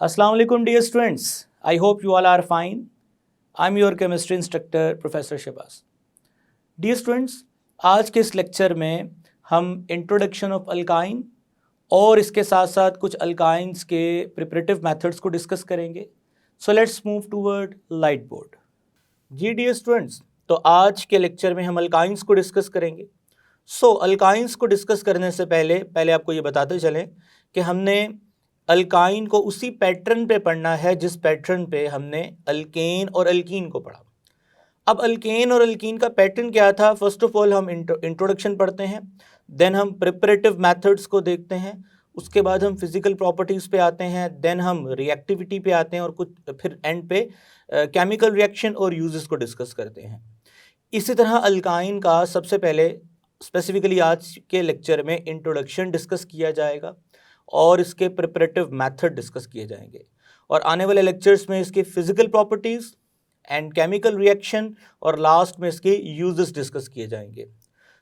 Assalamu alaikum dear students. I hope you all are fine. I'm your chemistry instructor Professor Shabazz. Dear students, आज के इस lecture में हम introduction of alkyne और इसके साथ साथ कुछ अल्काइंस के प्रिपरेटिव मेथड्स को डिस्कस करेंगे. So let's move toward light board. जी डियर स्टूडेंट्स, तो आज के लेक्चर में हम अल्काइंस को डिस्कस करेंगे. अल्काइंस को डिस्कस करने से पहले आपको ये बताते चलें कि हमने अल्काइन को उसी पैटर्न पे पढ़ना है जिस पैटर्न पे हमने अल्केन और अल्कीन को पढ़ा. अब अल्केन और अल्कीन का पैटर्न क्या था? फर्स्ट ऑफ ऑल हम इंट्रोडक्शन पढ़ते हैं, देन हम प्रिपरेटिव मेथड्स को देखते हैं, उसके बाद हम फिजिकल प्रॉपर्टीज़ पे आते हैं, देन हम रिएक्टिविटी पे आते हैं और कुछ फिर एंड पे केमिकल रिएक्शन और यूजेस को डिस्कस करते हैं. इसी तरह अल्काइन का सबसे पहले स्पेसिफिकली आज के लेक्चर में इंट्रोडक्शन डिस्कस किया जाएगा और इसके प्रिपरेटिव मेथड डिस्कस किए जाएंगे और आने वाले लेक्चर्स में इसके physical properties and chemical reaction और लास्ट में इसके यूजेस डिस्कस किए जाएंगे.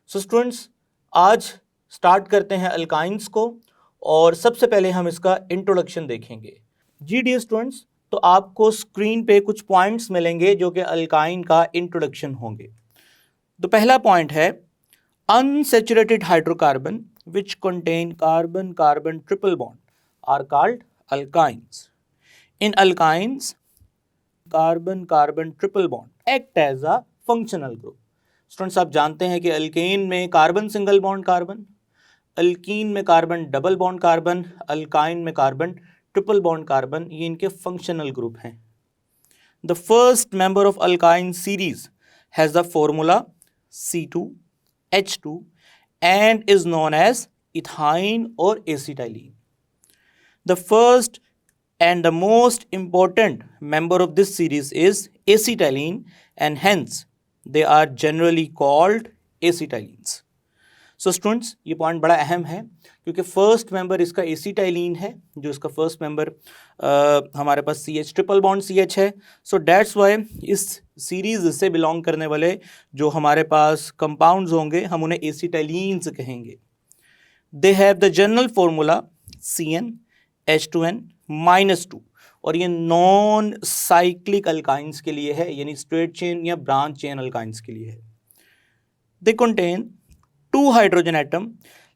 सो स्टूडेंट्स, आज स्टार्ट करते हैं अल्काइंस को और सबसे पहले हम इसका इंट्रोडक्शन देखेंगे. जी डियर स्टूडेंट्स, तो आपको स्क्रीन पे कुछ पॉइंट्स मिलेंगे जो कि अल्काइन का इंट्रोडक्शन होंगे. तो पहला पॉइंट है unsaturated hydrocarbon which contain carbon-carbon triple bond are called alkynes. In alkynes, carbon-carbon triple bond act as a functional group. Students, आप जानते हैं कि अल्केन में carbon single bond carbon, alkene में carbon double bond carbon, alkyne में carbon triple bond carbon, ये इनके functional group हैं. The first member of alkyne series has the formula C2H2 and is known as ethyne or acetylene. The first and the most important member of this series is acetylene and hence they are generally called acetylenes. So students, ये point बड़ा अहम है क्योंकि first member इसका acetylene है, जो इसका first member हमारे पास CH ट्रिपल बॉन्ड CH है. सो डैट्स वाई इस सीरीज से बिलोंग करने वाले जो हमारे पास कंपाउंड्स होंगे हम उन्हें एसिटाइलिन्स कहेंगे. They have the general formula CnH2n-2 और ये नॉन साइक्लिक अल्काइंस के लिए है, यानी स्ट्रेट चेन या ब्रांच चेन अल्काइंस के लिए है. They contain 2 hydrogen atom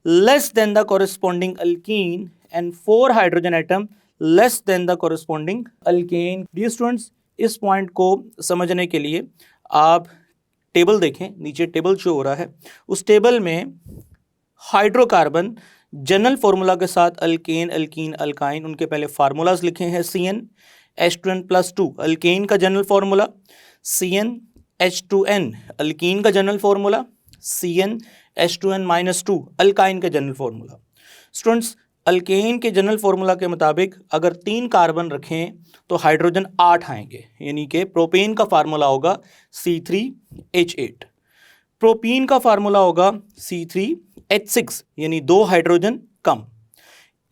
less than the corresponding alkene and 4 hydrogen atom less than the corresponding alkane. Dear students, इस पॉइंट को समझने के लिए आप टेबल देखें, नीचे टेबल शो हो रहा है. उस टेबल में हाइड्रोकार्बन जनरल फॉर्मूला के साथ अल्केन, अल्कीन, अल्काइन, उनके पहले फार्मूलाज लिखे हैं. CnH2n+2 अल्केन का जनरल फॉर्मूला, CnH2n अल्कीन का जनरल फॉर्मूला, CnH2n-2 अल्काइन का जनरल फॉर्मूला. स्टूडेंट्स, अल्केन के जनरल फॉर्मूला के मुताबिक अगर 3 कार्बन रखें तो हाइड्रोजन 8 आएंगे, यानी कि प्रोपेन का फार्मूला होगा C3H8, प्रोपीन का फार्मूला होगा C3H6, यानी 2 हाइड्रोजन कम.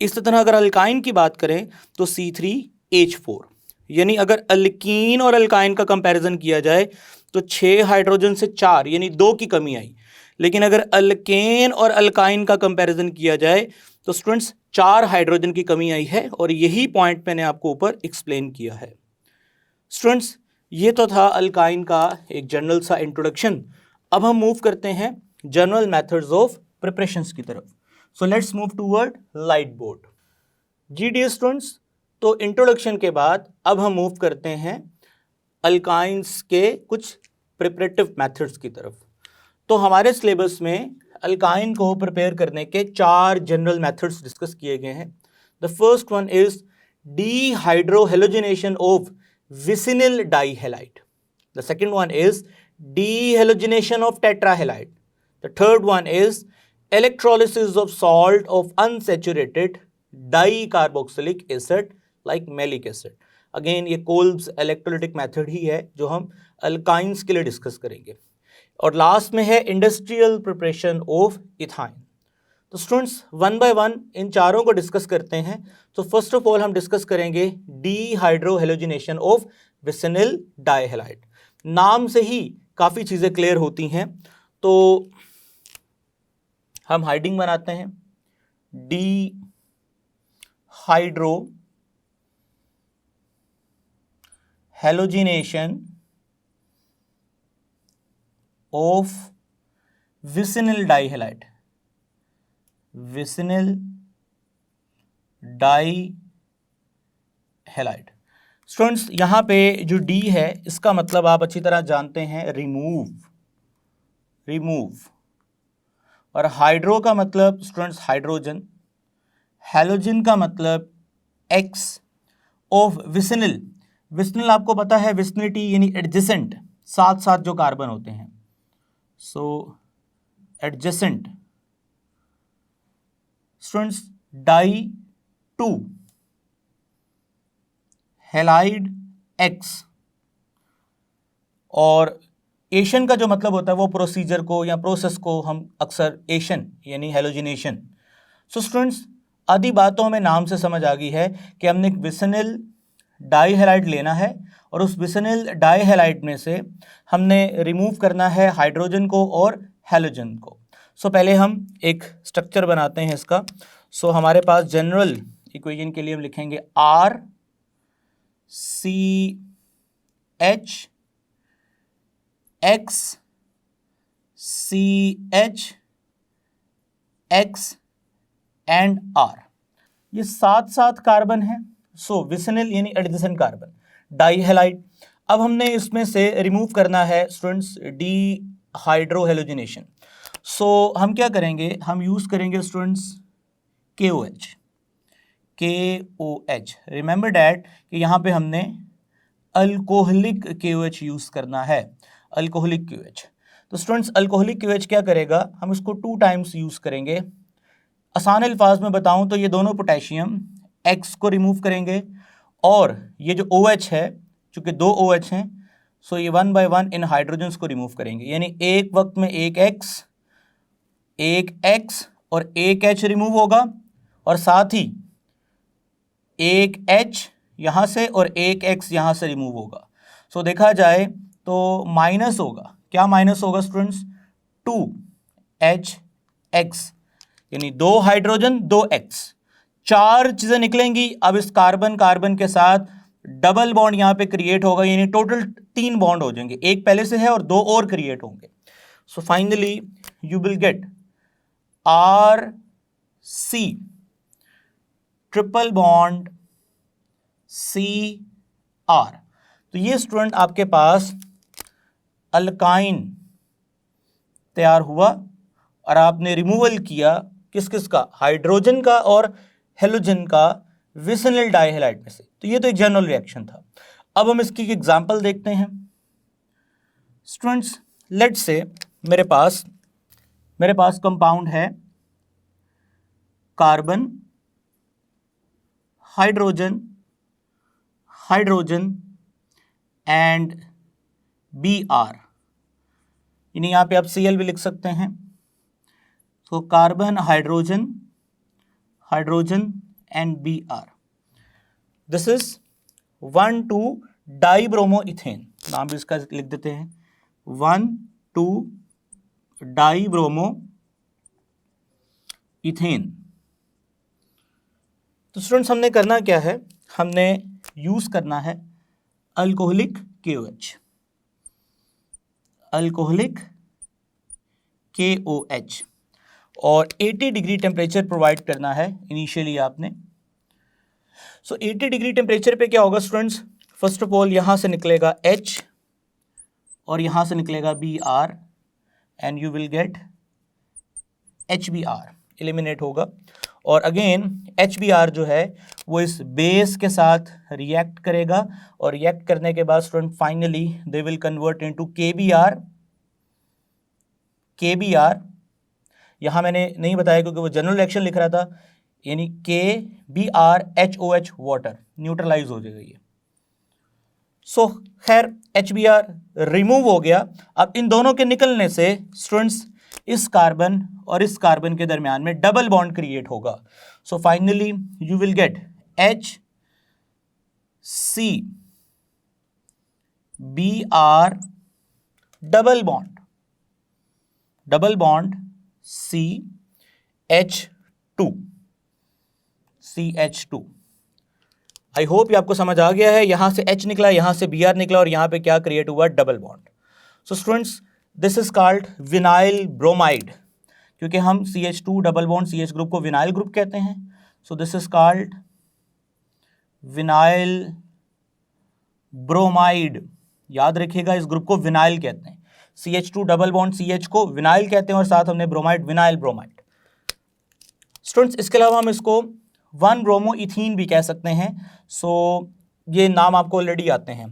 इस तरह अगर अल्काइन की बात करें तो C3H4, यानी अगर अल्कीन और अल्काइन का कंपैरिजन किया जाए तो 6 हाइड्रोजन से 4 यानी 2 की कमी आई. लेकिन अगर अल्केन और अल्काइन का कंपैरिजन किया जाए तो स्टूडेंट्स 4 हाइड्रोजन की कमी आई है और यही पॉइंट मैंने आपको ऊपर एक्सप्लेन किया है. स्टूडेंट्स, ये तो था अल्काइन का एक जनरल सा इंट्रोडक्शन. अब हम मूव करते हैं जनरल मेथड्स ऑफ प्रिपरेशंस की तरफ. So let's move toward light board. जी डियर स्टूडेंट्स, तो इंट्रोडक्शन के बाद अब हम मूव करते हैं अल्काइंस के कुछ प्रिपरेटिव मेथड्स की तरफ. तो हमारे सिलेबस में अल्काइन को प्रिपेयर करने के 4 जनरल मेथड्स डिस्कस किए गए हैं. The first one is dehydrohalogenation of vicinal dihalide. The second one is dehalogenation of tetrahalide. The third one is electrolysis of salt of unsaturated dicarboxylic acid like maleic acid. Again ये Kolbe's electrolytic method ही है जो हम alkynes के लिए discuss करेंगे. और last में है इंडस्ट्रियल प्रिपरेशन ऑफ इथाइन. तो students, one by one in चारों को डिस्कस करते हैं. तो फर्स्ट ऑफ ऑल हम डिस्कस करेंगे डीहाइड्रोहेलोजिनेशन ऑफ विसिनिल डाइहैलाइड. नाम से ही काफ़ी चीज़ें क्लियर होती हैं, तो हम हाइडिंग बनाते हैं. D hydro halogenation of vicinal dihalide, vicinal dihalide। Students यहाँ पे जो डी है इसका मतलब आप अच्छी तरह जानते हैं रिमूव, और हाइड्रो का मतलब स्टूडेंट्स हाइड्रोजन, हैलोजन का मतलब एक्स, ऑफ विसिनल, विसिनल आपको पता है विसिनिटी यानी एडजेसेंट, साथ साथ जो कार्बन होते हैं, so adjacent students di to halide X. और एशन का जो मतलब होता है वो प्रोसीजर को या प्रोसेस को हम अक्सर एशन यानी हेलोजिनेशन। सो स्टूडेंट्स आधी बातों हमें नाम से समझ आ गई है कि हमने एक विसिनल डाईहैलाइड लेना है और उस विसिनल डाईहैलाइड में से हमने रिमूव करना है हाइड्रोजन को और हैलोजन को। सो पहले हम एक स्ट्रक्चर बनाते हैं इसका। सो हमारे पास जनरल इक्वेशन के लिए हम लिखेंगे R C H X C H X and R, ये साथ साथ कार्बन है। सो विसिनल यानी एडजेसेंट कार्बन डाईहैलाइड। अब हमने इसमें से रिमूव करना है स्टूडेंट्स डी हाइड्रोहेलोजिनेशन। सो हम क्या करेंगे, हम यूज करेंगे students KOH, KOH। Remember that कि यहाँ पे हमने अल्कोहलिक KOH यूज करना है, अल्कोहलिक KOH। तो स्टूडेंट्स अल्कोहलिक KOH क्या करेगा, हम इसको 2 टाइम्स यूज करेंगे। आसान अल्फाज में बताऊं तो ये दोनों पोटेशियम X को रिमूव करेंगे और ये जो OH है, चूंकि 2 OH हैं, सो ये 1 बाय 1 इन हाइड्रोजन्स को रिमूव करेंगे, यानी एक वक्त में एक X और एक H रिमूव होगा और साथ ही एक H यहाँ से और एक X यहाँ से रिमूव होगा। सो देखा जाए तो माइनस होगा, क्या माइनस होगा स्टूडेंट्स, 2HX, यानी 2 हाइड्रोजन 2 X, 4 चीजें निकलेंगी। अब इस कार्बन कार्बन के साथ डबल बॉन्ड यहाँ पे क्रिएट होगा, यानी टोटल 3 बॉन्ड हो जाएंगे, एक पहले से है और 2 और क्रिएट होंगे। So finally you will gate RC triple bond CR। तो ये स्टूडेंट आपके पास अल्काइन तैयार हुआ और आपने रिमूवल किया किस किस का, हाइड्रोजन का और हेलोजन का विसिनल डाईहैलाइड में से। तो ये तो एक जनरल रिएक्शन था। अब हम इसकी एग्जांपल देखते हैं। स्टूडेंट्स लेट्स से मेरे पास कंपाउंड है कार्बन, हाइड्रोजन एंड Br, यानी यहाँ पे आप Cl भी लिख सकते हैं। तो carbon hydrogen and Br, this is 1,2 डाईब्रोमोइथेन, नाम भी इसका लिख देते हैं 1,2 डाईब्रोमोइथेन। तो स्टूडेंट्स हमने करना क्या है, हमने यूज करना है अल्कोहलिक KOH, अल्कोहलिक KOH, और 80 डिग्री टेम्परेचर प्रोवाइड करना है इनिशियली आपने। सो 80 डिग्री टेम्परेचर पे क्या होगा स्टूडेंट्स, फर्स्ट ऑफ ऑल यहां से निकलेगा H और यहां से निकलेगा Br and you will gate HBr, eliminate होगा। और अगेन HBr जो है वो इस बेस के साथ रिएक्ट करेगा और रिएक्ट करने के बाद student finally they will convert into KBr। यहां मैंने नहीं बताया क्योंकि वो जनरल रिएक्शन लिख रहा था, यानी KBrHOH वाटर न्यूट्रलाइज हो जाएगा ये। सो खैर HBr रिमूव हो गया। अब इन दोनों के निकलने से स्टूडेंट्स इस कार्बन और इस कार्बन के दरमियान में डबल बॉन्ड क्रिएट होगा। So finally you will gate HCBr double bond CH2। I hope ये आपको समझ आ गया है। यहाँ से H निकला, यहाँ से Br निकला और यहाँ पे क्या क्रिएट हुआ, double bond. So students this is called vinyl bromide, क्योंकि हम CH2 double bond CH group को विनाइल ग्रुप कहते हैं। So this is called vinyl bromide. याद रखिएगा इस ग्रुप को विनाइल कहते हैं। CH2 डबल बॉन्ड CH को विनाइल कहते हैं और साथ हमने ब्रोमाइड, विनाइल ब्रोमाइड। स्टूडेंट्स इसके अलावा हम इसको 1 ब्रोमो इथीन भी कह सकते हैं। सो ये नाम आपको ऑलरेडी आते हैं।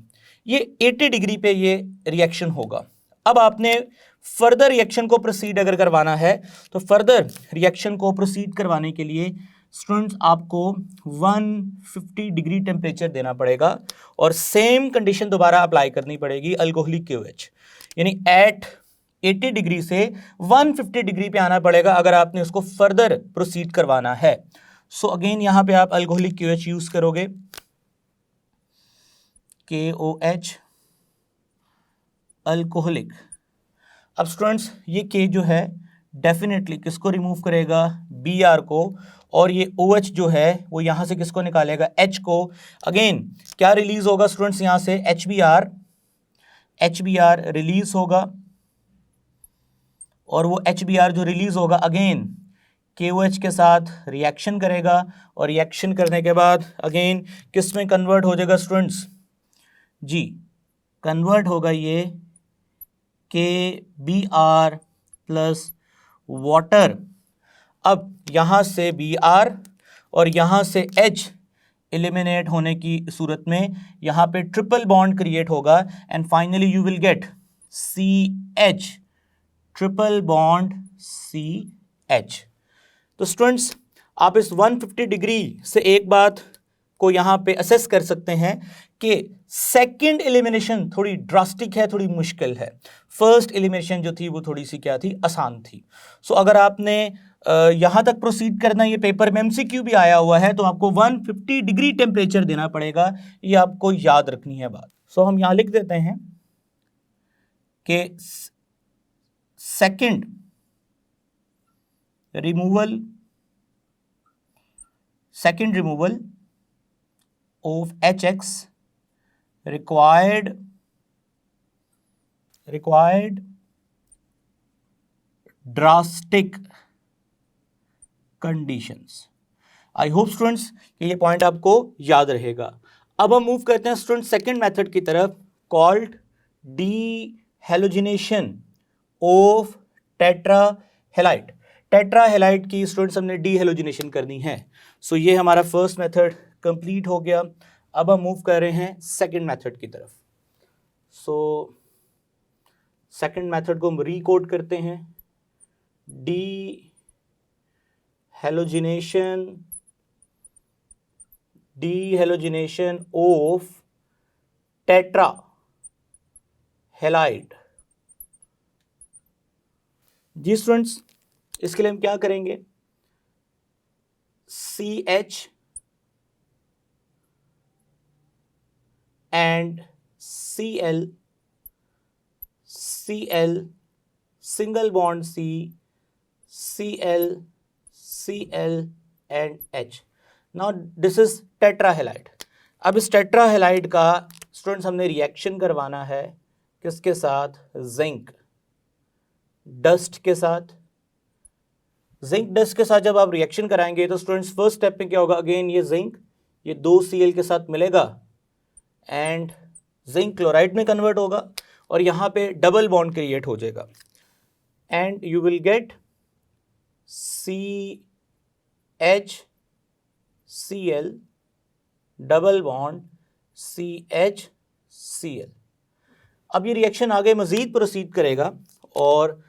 ये 80 डिग्री पे ये रिएक्शन होगा। अब आपने फर्दर रिएक्शन को प्रोसीड अगर करवाना है तो फर्दर रिएक्शन को प्रोसीड करवाने के लिए स्टूडेंट्स आपको 150 डिग्री टेम्परेचर देना पड़ेगा और सेम कंडीशन दोबारा अप्लाई करनी पड़ेगी अल्कोहलिक KOH, यानी एट 80 डिग्री से 150 डिग्री पे आना पड़ेगा अगर आपने उसको फर्दर प्रोसीड करवाना है। सो अगेन यहाँ पे आप अल्कोहलिक KOH यूज करोगे, KOH अल्कोहलिक। अब स्टूडेंट्स ये K जो है डेफिनेटली किसको रिमूव करेगा, Br को, और ये OH जो है वो यहाँ से किसको निकालेगा, H को। अगेन क्या रिलीज होगा स्टूडेंट्स, यहाँ से HBr रिलीज होगा और वो HBr जो रिलीज होगा अगेन KOH के साथ रिएक्शन करेगा और रिएक्शन करने के बाद अगेन किस में कन्वर्ट हो जाएगा स्टूडेंट्स जी, कन्वर्ट होगा ये KBr प्लस वाटर। अब यहाँ से Br और यहाँ से H एलिमिनेट होने की सूरत में यहाँ पे ट्रिपल बॉन्ड क्रिएट होगा and finally you will gate CH, triple bond CH। तो स्टूडेंट्स आप इस 150 डिग्री से एक बात को यहाँ पे असेस कर सकते हैं कि सेकंड एलिमिनेशन थोड़ी ड्रास्टिक है, थोड़ी मुश्किल है। फर्स्ट एलिमिनेशन जो थी वो थोड़ी सी क्या थी, आसान थी। सो अगर आपने यहाँ तक प्रोसीड करना, ये पेपर में MCQ भी आया हुआ है, तो आपको 150 डिग्री टेम्परेचर देना पड़ेगा, ये आपको याद रखनी है बात। सो हम यहाँ लिख देते हैं कि second removal of HX required drastic conditions। I hope students कि ये पॉइंट आपको याद रहेगा। अब हम मूव करते हैं स्टूडेंट सेकंड मेथड की तरफ, कॉल्ड डीहेलोजिनेशन ऑफ टेट्राहेलाइड। टेट्राहेलाइड की स्टूडेंट्स हमने डीहेलोजिनेशन करनी है। सो ये हमारा फर्स्ट मेथड कंप्लीट हो गया। अब हम मूव कर रहे हैं सेकंड मेथड की तरफ। सो सेकंड मेथड को हम रिकोड करते हैं, डीहेलोजिनेशन ऑफ टेट्राहेलाइड। जी स्टूडेंट्स इसके लिए हम क्या करेंगे, CH and Cl single bond C, Cl and H। Now this is tetrahalide। अब इस टेट्राहेलाइड का स्टूडेंट्स हमने रिएक्शन करवाना है किसके साथ, जिंक डस्ट के साथ। जिंक डस्ट के साथ जब आप रिएक्शन कराएंगे तो स्टूडेंट्स फर्स्ट स्टेप में क्या होगा, अगेन ये जिंक ये 2 Cl के साथ मिलेगा एंड जिंक क्लोराइड में कन्वर्ट होगा और यहाँ पे डबल बॉन्ड क्रिएट हो जाएगा and you will gate CHCl double bond CHCl। अब ये रिएक्शन आगे मज़ीद प्रोसीड करेगा और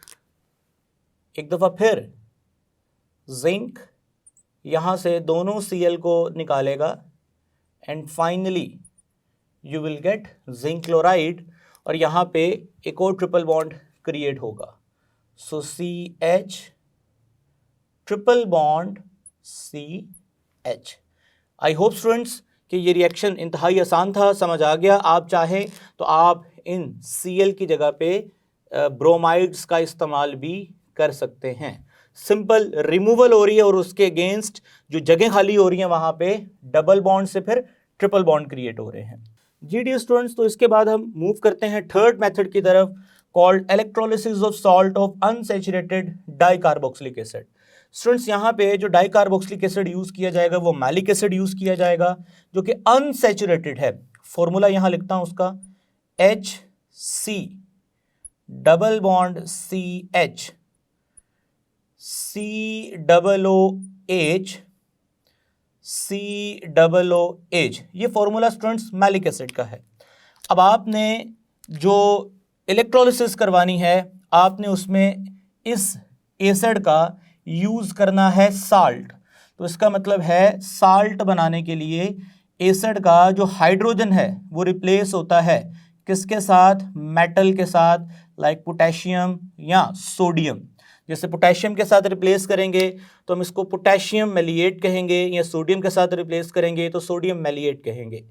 एक दफ़ा फिर जिंक यहाँ से दोनों Cl को निकालेगा and finally you will gate zinc chloride और यहाँ पे एक और ट्रिपल बॉन्ड क्रिएट होगा। सो CH triple bond CH। I hope students कि ये रिएक्शन इंतहाई आसान था, समझ आ गया। आप चाहें तो आप इन Cl की जगह पे ब्रोमाइड्स का इस्तेमाल भी कर सकते हैं। सिंपल रिमूवल हो रही है और उसके अगेंस्ट जो जगह खाली हो रही है वहाँ पे डबल बॉन्ड से फिर ट्रिपल बॉन्ड क्रिएट हो रहे हैं। जी डियर स्टूडेंट्स, तो इसके बाद हम मूव करते हैं थर्ड मेथड की तरफ, called electrolysis of salt of unsaturated dicarboxylic acid. Students यहाँ पे जो डाइकार्बोक्सिलिक एसिड यूज किया जाएगा वो मैलिक एसिड यूज किया जाएगा जो कि अनसैचुरेटेड है। फॉर्मूला यहाँ लिखता हूं उसका, HC double bond CH COOH COOH, ये फॉर्मूला स्टूडेंट्स मैलिक एसिड का है। अब आपने जो इलेक्ट्रोलिसिस करवानी है, आपने उसमें इस एसिड का यूज करना है साल्ट। तो इसका मतलब है साल्ट बनाने के लिए एसिड का जो हाइड्रोजन है वो रिप्लेस होता है किसके साथ? मेटल के साथ, लाइक पोटेशियम या सोडियम। जैसे पोटेशियम के साथ रिप्लेस करेंगे तो हम इसको पोटेशियम मेलिएट कहेंगे, या सोडियम के साथ रिप्लेस करेंगे तो सोडियम मेलिएट कहेंगे।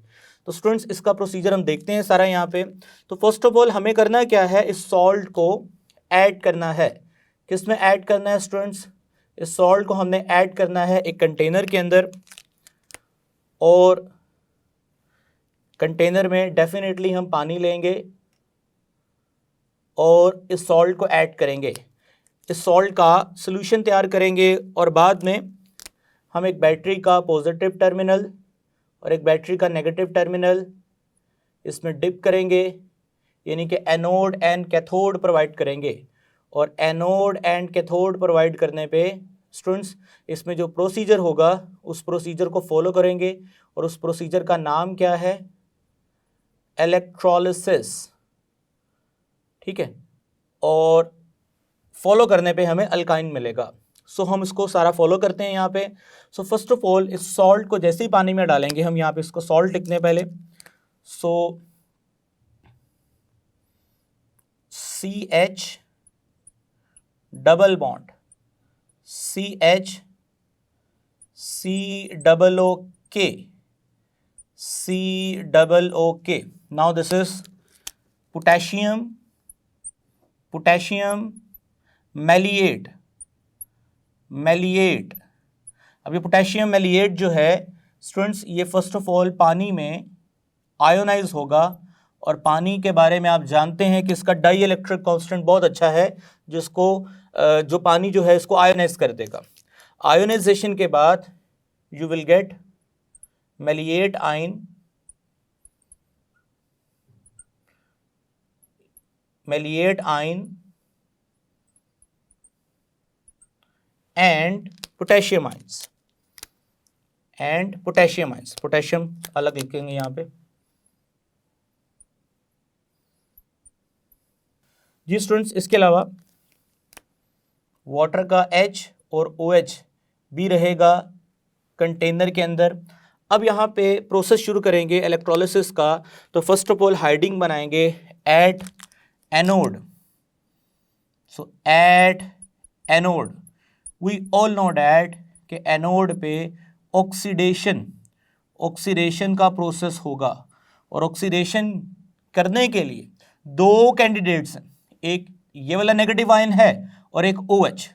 तो स्टूडेंट्स इसका प्रोसीजर हम देखते हैं सारा यहाँ पे। तो फर्स्ट ऑफ ऑल हमें करना क्या है, इस सॉल्ट को ऐड करना है। किस में ऐड करना है स्टूडेंट्स? इस सॉल्ट को हमने ऐड करना है एक कंटेनर के अंदर, और कंटेनर में डेफिनेटली हम पानी लेंगे और इस सॉल्ट को ऐड करेंगे। इस सॉल्ट का सॉल्यूशन तैयार करेंगे और बाद में हम एक बैटरी का पॉजिटिव टर्मिनल और एक बैटरी का नेगेटिव टर्मिनल इसमें डिप करेंगे, यानी कि एनोड एंड कैथोड प्रोवाइड करेंगे। और एनोड एंड कैथोड प्रोवाइड करने पे स्टूडेंट्स इसमें जो प्रोसीजर होगा उस प्रोसीजर को फॉलो करेंगे, और उस प्रोसीजर का नाम क्या है? इलेक्ट्रोलिसिस। ठीक है, और फॉलो करने पे हमें अल्काइन मिलेगा। सो हम इसको सारा फॉलो करते हैं यहाँ पे। सो फर्स्ट ऑफ ऑल इस सॉल्ट को जैसे ही पानी में डालेंगे, हम यहाँ पे इसको सॉल्ट लिखते हैं पहले। So CH double bond CH COOK। Now this is potassium maleate. अब ये पोटेशियम मेलिएट जो है स्टूडेंट्स, ये फर्स्ट ऑफ ऑल पानी में आयोनाइज होगा, और पानी के बारे में आप जानते हैं कि इसका डाई इलेक्ट्रिक कांस्टेंट बहुत अच्छा है, जिसको जो पानी जो है इसको आयोनाइज कर देगा। आयोनाइजेशन के बाद you will get maleate ion and potassium ions potassium अलग लिखेंगे यहाँ पे। जी स्टूडेंट्स, इसके अलावा वाटर का H और OH भी रहेगा कंटेनर के अंदर। अब यहाँ पे प्रोसेस शुरू करेंगे इलेक्ट्रोलिसिस का। तो फर्स्ट ऑफ ऑल हाइडिंग बनाएंगे at anode. So at anode we all know that कि एनोड पे ऑक्सीडेशन का प्रोसेस होगा, और ऑक्सीडेशन करने के लिए दो कैंडिडेट्स हैं, एक ये वाला नेगेटिव आयन है और एक OH।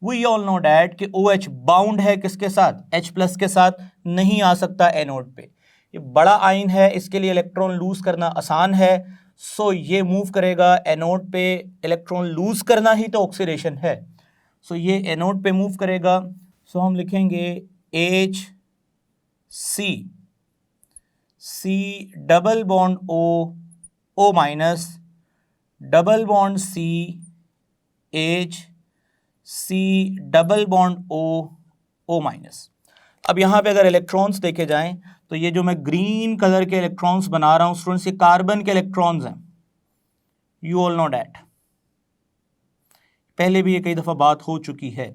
We all know that कि OH बाउंड है किसके साथ? H+ के साथ, नहीं आ सकता एनोड पे। ये बड़ा आयन है, इसके लिए इलेक्ट्रॉन लूज करना आसान है। सो ये मूव करेगा एनोड पे। इलेक्ट्रॉन लूज करना ही तो ऑक्सीडेशन है। सो ये एनोड पे मूव करेगा। सो हम लिखेंगे HC double bond O minus double bond C double bond O minus. अब यहाँ पे अगर इलेक्ट्रॉन्स देखे जाएं तो ये जो मैं ग्रीन कलर के इलेक्ट्रॉन्स बना रहा हूँ स्टूडेंट्स, ये कार्बन के इलेक्ट्रॉन्स हैं। यू ऑल नो डैट, पहले भी ये कई दफ़ा बात हो चुकी है।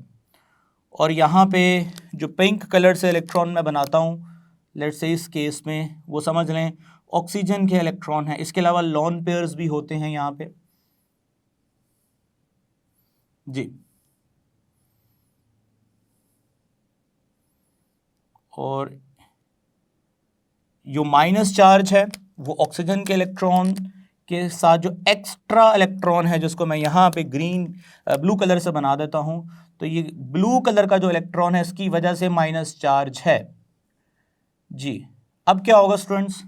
और यहाँ पे जो पिंक कलर से इलेक्ट्रॉन मैं बनाता हूँ, लेट्स से इस केस में वो समझ लें ऑक्सीजन के इलेक्ट्रॉन हैं। इसके अलावा लॉन पेयर्स भी होते हैं यहाँ पे जी। और जो माइनस चार्ज है वो ऑक्सीजन के इलेक्ट्रॉन के साथ जो एक्स्ट्रा इलेक्ट्रॉन है, जिसको मैं यहाँ पे ब्लू कलर से बना देता हूँ, तो ये ब्लू कलर का जो इलेक्ट्रॉन है इसकी वजह से माइनस चार्ज है जी। अब क्या होगा स्टूडेंट्स,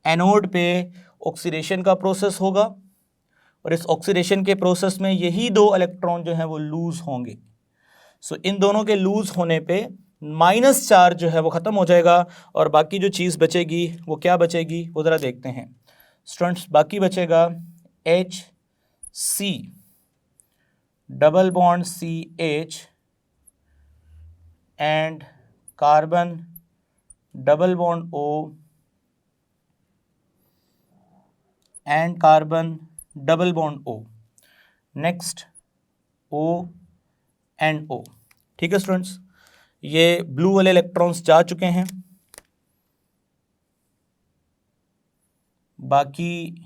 एनोड पे ऑक्सीडेशन का प्रोसेस होगा और इस ऑक्सीडेशन के प्रोसेस में यही दो इलेक्ट्रॉन जो है वो लूज होंगे। सो इन दोनों के लूज होने पे माइनस चार्ज जो है वो ख़त्म हो जाएगा और बाकी जो चीज़ बचेगी वो क्या बचेगी वो ज़रा देखते हैं स्टूडेंट्स। बाकी बचेगा HC double bond CH and carbon double bond O and carbon double bond O, next O and O। ठीक है स्टूडेंट्स, ये ब्लू वाले इलेक्ट्रॉन्स जा चुके हैं, बाकी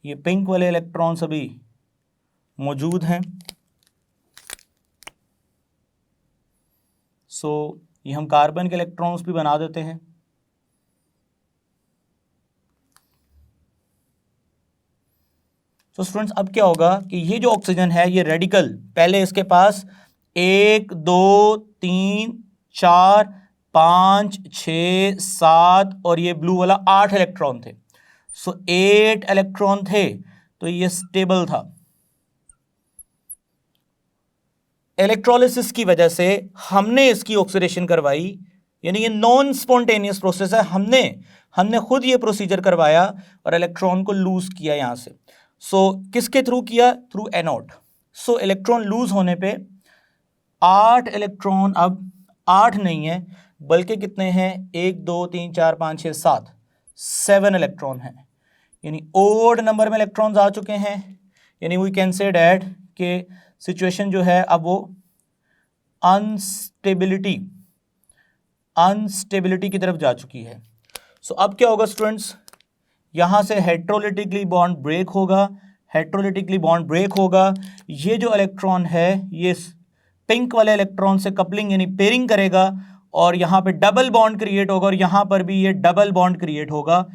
ये पिंक वाले इलेक्ट्रॉन्स अभी मौजूद हैं। सो ये हम कार्बन के इलेक्ट्रॉन्स भी बना देते हैं। तो स्टूडेंट्स अब क्या होगा कि ये जो ऑक्सीजन है ये रेडिकल, पहले इसके पास 1 2 3 4 5 6 7 और ये ब्लू वाला 8 इलेक्ट्रॉन थे। सो 8 इलेक्ट्रॉन थे तो ये स्टेबल था। इलेक्ट्रोलिसिस की वजह से हमने इसकी ऑक्सीडेशन करवाई, यानी ये नॉन स्पॉन्टेनियस प्रोसेस है, हमने खुद ये प्रोसीजर करवाया और इलेक्ट्रॉन को लूज किया यहां से। सो किसके थ्रू किया? Through anode. सो इलेक्ट्रॉन लूज होने पे 8 इलेक्ट्रॉन अब 8 नहीं है बल्कि कितने हैं? 1 2 3 4 5 6 7 7 इलेक्ट्रॉन हैं, यानी ओड नंबर में इलेक्ट्रॉन्स आ चुके हैं। यानी वी कैन से डैट के सिचुएशन जो है अब वो अनस्टेबिलिटी की तरफ जा चुकी है। सो अब क्या होगा स्टूडेंट्स, यहां से हेट्रोलिटिकली बॉन्ड ब्रेक होगा, ये जो इलेक्ट्रॉन है ये पिंक वाले इलेक्ट्रॉन से कपलिंग यानी पेयरिंग करेगा और यहां पे डबल बॉन्ड क्रिएट होगा और यहां पर भी ये डबल बॉन्ड क्रिएट होगा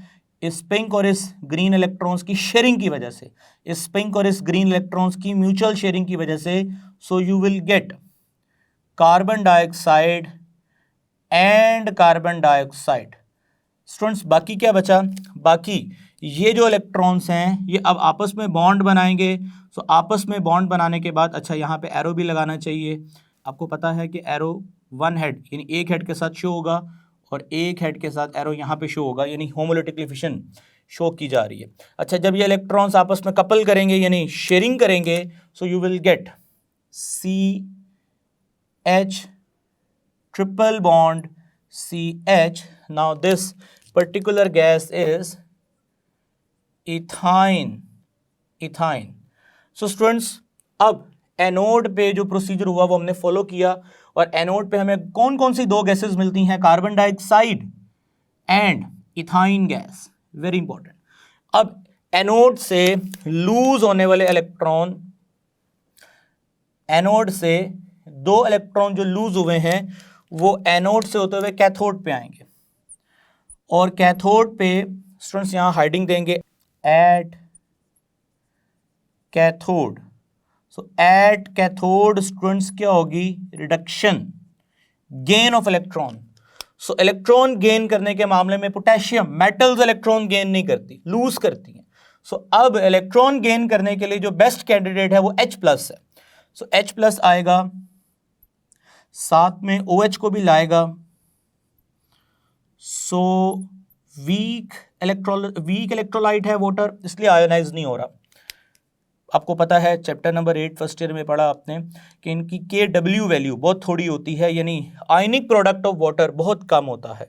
इस पिंक और इस ग्रीन इलेक्ट्रॉन्स की शेयरिंग की वजह से, इस पिंक और इस ग्रीन इलेक्ट्रॉन्स की म्यूचुअल शेयरिंग की वजह से। So you will gate carbon dioxide and carbon dioxide. Students बाकी क्या बचा? बाकी ये जो इलेक्ट्रॉन्स हैं ये अब आपस में बॉन्ड बनाएंगे। सो आपस में बॉन्ड बनाने के बाद, अच्छा यहाँ पे एरो भी लगाना चाहिए। आपको पता है कि एरो वन हेड यानी एक हेड के साथ शो होगा और एक हेड के साथ एरो यहाँ पे शो होगा, यानी होमोलिटिकली फिशन शो की जा रही है। अच्छा, जब ये इलेक्ट्रॉन्स आपस में कपल करेंगे यानी शेयरिंग करेंगे, so you will gate CH triple bond CH. Now this particular gas is ethyne. So students अब एनोड पे जो प्रोसीजर हुआ वो हमने फॉलो किया और एनोड पे हमें कौन कौन सी दो गैसेस मिलती हैं? Carbon dioxide and ethyne gas, very important. अब एनोड से लूज होने वाले इलेक्ट्रॉन, एनोड से दो इलेक्ट्रॉन जो लूज हुए हैं वो एनोड से होते हुए कैथोड पे आएंगे और कैथोड पे स्टूडेंट्स यहां हाइडिंग देंगे at cathode. So at cathode students क्या होगी? Reduction, gain of electron. So electron gain करने के मामले में पोटेशियम मेटल्स इलेक्ट्रॉन गेन नहीं करती, लूज करती हैं। सो अब इलेक्ट्रॉन गेन करने के लिए जो बेस्ट कैंडिडेट है वो H+ है। सो H+ आएगा, साथ में OH को भी लाएगा। सो वीक इलेक्ट्रोलाइट है वाटर, इसलिए आयोनाइज नहीं हो रहा। आपको पता है चैप्टर नंबर 8 फर्स्ट ईयर में पढ़ा आपने कि इनकी Kw वैल्यू बहुत थोड़ी होती है, यानी आयनिक प्रोडक्ट ऑफ वाटर बहुत कम होता है,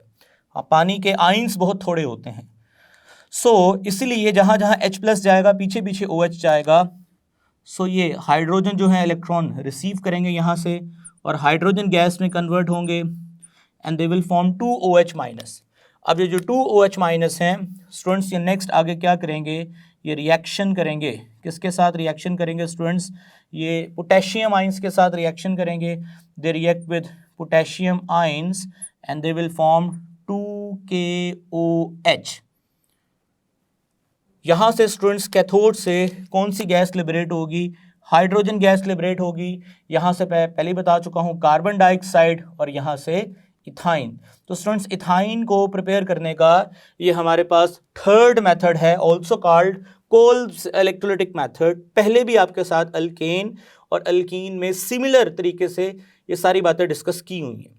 पानी के आयंस बहुत थोड़े होते हैं। सो इसलिए जहाँ जहाँ H+ जाएगा पीछे पीछे OH जाएगा। सो ये हाइड्रोजन जो है इलेक्ट्रॉन रिसीव करेंगे यहाँ से और हाइड्रोजन गैस में कन्वर्ट होंगे and they will form 2OH-। अब ये जो 2OH- हैं स्टूडेंट्स, ये नेक्स्ट आगे क्या करेंगे? ये रिएक्शन करेंगे। किसके साथ रिएक्शन करेंगे स्टूडेंट्स? ये पोटेशियम आयंस के साथ रिएक्शन करेंगे। They react with potassium ions and they will form 2KOH। यहाँ से स्टूडेंट्स कैथोड से कौन सी गैस लिबरेट होगी? हाइड्रोजन गैस लिबरेट होगी। यहाँ से पहले ही बता चुका हूँ कार्बन डाइऑक्साइड और यहाँ से इथाइन। तो स्टूडेंट्स इथाइन को प्रिपेयर करने का ये हमारे पास थर्ड मेथड है, also called Kolbe's electrolytic method. पहले भी आपके साथ अल्केन और अल्कीन में सिमिलर तरीके से ये सारी बातें डिस्कस की हुई हैं।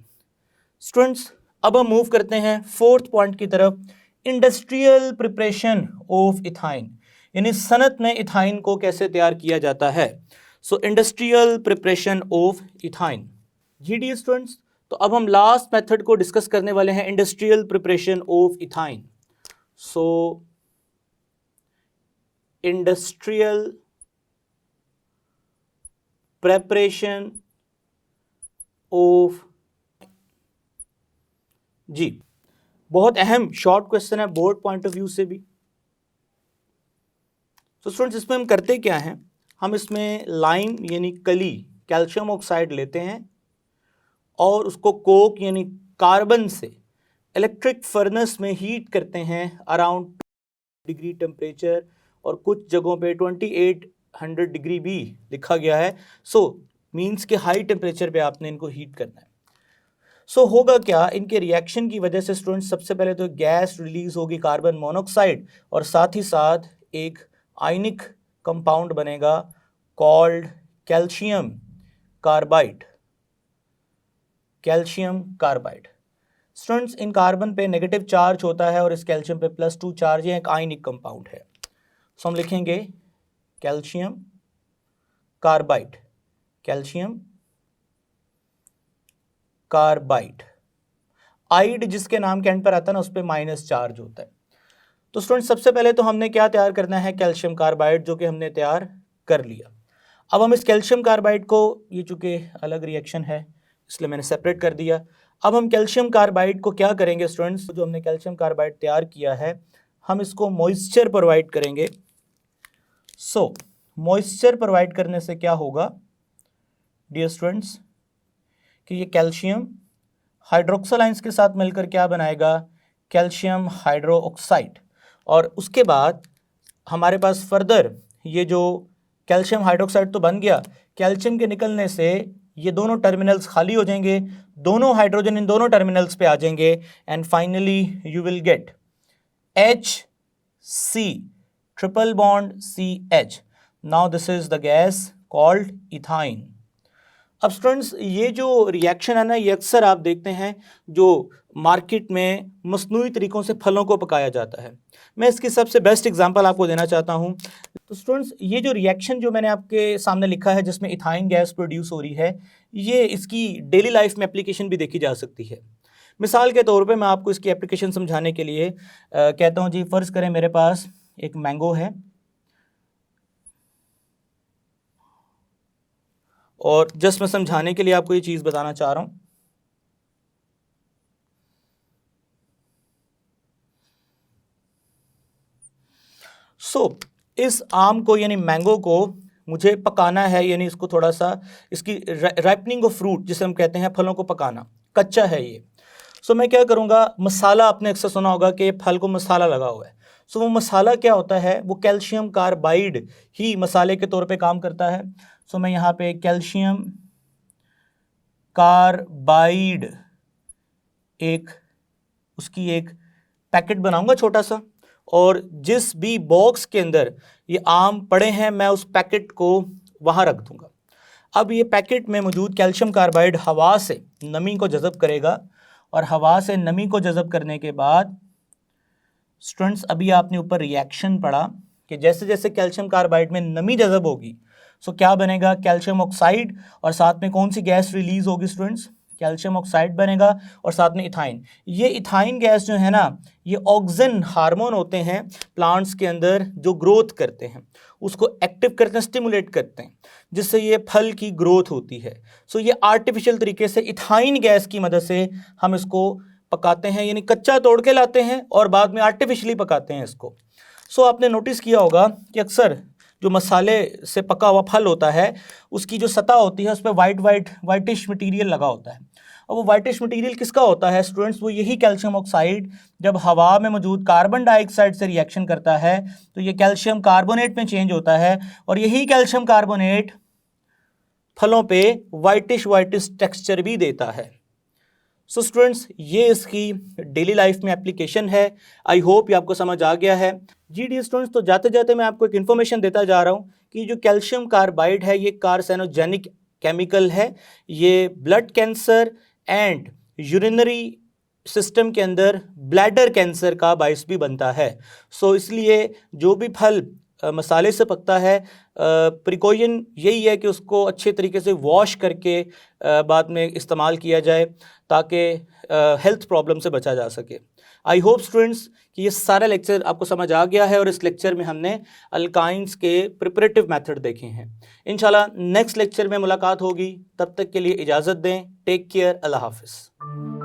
स्टूडेंट्स अब हम मूव करते हैं फोर्थ पॉइंट की तरफ, इंडस्ट्रियल प्रिपरेशन ऑफ इथाइन, यानी सनत में इथाइन को कैसे तैयार किया जाता है। सो industrial preparation of ethyne. G D students, तो अब हम लास्ट मेथड को डिस्कस करने वाले हैं, industrial preparation of ethyne. So industrial preparation of, जी बहुत अहम शॉर्ट क्वेश्चन है बोर्ड पॉइंट ऑफ व्यू से भी। तो स्टूडेंट्स इसमें हम करते क्या हैं, हम इसमें लाइम यानी कली कैल्शियम ऑक्साइड लेते हैं और उसको कोक यानी कार्बन से इलेक्ट्रिक फर्नेस में हीट करते हैं अराउंड डिग्री टेम्परेचर, और कुछ जगहों पे 2800 डिग्री भी लिखा गया है। सो मीन्स के हाई टेम्परेचर पे आपने इनको हीट करना है। सो होगा क्या, इनके रिएक्शन की वजह से स्टूडेंट्स सबसे पहले तो गैस रिलीज होगी कार्बन मोनोऑक्साइड, और साथ ही साथ एक आयनिक कंपाउंड बनेगा called calcium carbide. Calcium carbide students, इन कार्बन पे नेगेटिव चार्ज होता है और इस कैल्शियम पे +2 चार्ज है, एक आयनिक कंपाउंड है। सो हम लिखेंगे कैल्शियम कार्बाइड, कैल्शियम कार्बाइड। आइड जिसके नाम के एंड पर आता है ना, उस पर माइनस चार्ज होता है। तो स्टूडेंट सबसे पहले तो हमने क्या तैयार करना है, कैल्शियम कार्बाइड, जो कि हमने तैयार कर लिया। अब हम इस कैल्शियम कार्बाइड को, ये चूंकि अलग रिएक्शन है इसलिए मैंने सेपरेट कर दिया। अब हम कैल्शियम कार्बाइड को क्या करेंगे स्टूडेंट्स, जो हमने कैल्शियम कार्बाइड तैयार किया है हम इसको मॉइस्चर प्रोवाइड करेंगे। सो मॉइस्चर प्रोवाइड करने से क्या होगा डियर स्टूडेंट्स, कि ये कैल्शियम हाइड्रोक्सल आयंस के साथ मिलकर क्या बनाएगा, कैल्शियम हाइड्रोक्साइड। और उसके बाद हमारे पास फर्दर ये जो कैल्शियम हाइड्रोक्साइड तो बन गया, कैल्शियम के निकलने से ये दोनों टर्मिनल्स खाली हो जाएंगे, दोनों हाइड्रोजन इन दोनों टर्मिनल्स पे आ जाएंगे, and finally you will gate HC triple bond CH। Now this is the gas called ethyne. अब स्टूडेंट्स ये जो रिएक्शन है ना, ये अक्सर आप देखते हैं जो मार्केट में मसनूई तरीकों से फलों को पकाया जाता है। मैं इसकी सबसे बेस्ट एग्जांपल आपको देना चाहता हूँ। तो स्टूडेंट्स ये जो रिएक्शन जो मैंने आपके सामने लिखा है जिसमें इथाइन गैस प्रोड्यूस हो रही है, ये इसकी डेली लाइफ में एप्लीकेशन भी देखी जा सकती है। मिसाल के तौर पे मैं आपको इसकी एप्लीकेशन समझाने के लिए कहता हूँ जी, फ़र्ज़ करें मेरे पास एक मैंगो है और जस्ट मैं समझाने के लिए आपको ये चीज़ बताना चाह रहा हूँ। सो इस आम को यानी मैंगो को मुझे पकाना है, यानी इसको थोड़ा सा इसकी राइपनिंग ऑफ फ्रूट जिसे हम कहते हैं, फलों को पकाना, कच्चा है ये। सो मैं क्या करूँगा, मसाला आपने अक्सर सुना होगा कि फल को मसाला लगा हुआ है। सो वो मसाला क्या होता है, वो कैल्शियम कार्बाइड ही मसाले के तौर पे काम करता है। सो मैं यहाँ पे कैल्शियम कार्बाइड एक उसकी एक पैकेट बनाऊंगा छोटा सा, और जिस भी बॉक्स के अंदर ये आम पड़े हैं मैं उस पैकेट को वहाँ रख दूंगा। अब ये पैकेट में मौजूद कैल्शियम कार्बाइड हवा से नमी को जज़ब करेगा, और हवा से नमी को जज़ब करने के बाद स्टूडेंट्स अभी आपने ऊपर रिएक्शन पढ़ा कि जैसे जैसे कैल्शियम कार्बाइड में नमी जज़ब होगी सो क्या बनेगा, कैल्शियम ऑक्साइड, और साथ में कौन सी गैस रिलीज होगी स्टूडेंट्स, कैल्शियम ऑक्साइड बनेगा, और साथ में इथाइन। ये इथाइन गैस जो है ना, ये ऑक्सिन हार्मोन होते हैं प्लांट्स के अंदर जो ग्रोथ करते हैं, उसको एक्टिव करते हैं, स्टिमुलेट करते हैं, जिससे ये फल की ग्रोथ होती है। सो ये आर्टिफिशियल तरीके से इथाइन गैस की मदद से हम इसको पकाते हैं, यानी कच्चा तोड़ के लाते हैं और बाद में आर्टिफिशियली पकाते हैं इसको। सो आपने नोटिस किया होगा कि अक्सर जो मसाले से पका हुआ फल होता है उसकी जो सतह होती है उस पर वाइटिश मटीरियल लगा होता है। और वो वाइटिश मटीरियल किसका होता है स्टूडेंट्स, वो यही कैल्शियम ऑक्साइड जब हवा में मौजूद कार्बन डाइऑक्साइड से रिएक्शन करता है तो ये कैल्शियम कार्बोनेट में चेंज होता है, और यही कैल्शियम कार्बोनेट फलों पे वाइटिश टेक्सचर भी देता है। सो स्टूडेंट्स, ये इसकी डेली लाइफ में एप्लीकेशन है। आई होप ये आपको समझ आ गया है। जी डी स्टूडेंट्स, तो जाते जाते मैं आपको एक इन्फॉर्मेशन देता जा रहा हूँ कि जो कैल्शियम कार्बाइड है ये कार्सिनोजेनिक केमिकल है। ये blood cancer and urinary system के अंदर ब्लैडर कैंसर का बायस भी बनता है। सो इसलिए जो भी फल मसाले से पकता है, प्रिकॉशन यही है कि उसको अच्छे तरीके से वॉश करके बाद में इस्तेमाल किया जाए ताकि हेल्थ प्रॉब्लम से बचा जा सके। आई होप स्टूडेंट्स कि ये सारा लेक्चर आपको समझ आ गया है और इस लेक्चर में हमने अल्काइंस के प्रिपरेटिव मेथड देखे हैं। इंशाल्लाह नेक्स्ट लेक्चर में मुलाकात होगी, तब तक के लिए इजाज़त दें। टेक केयर, अल्लाह हाफिज़।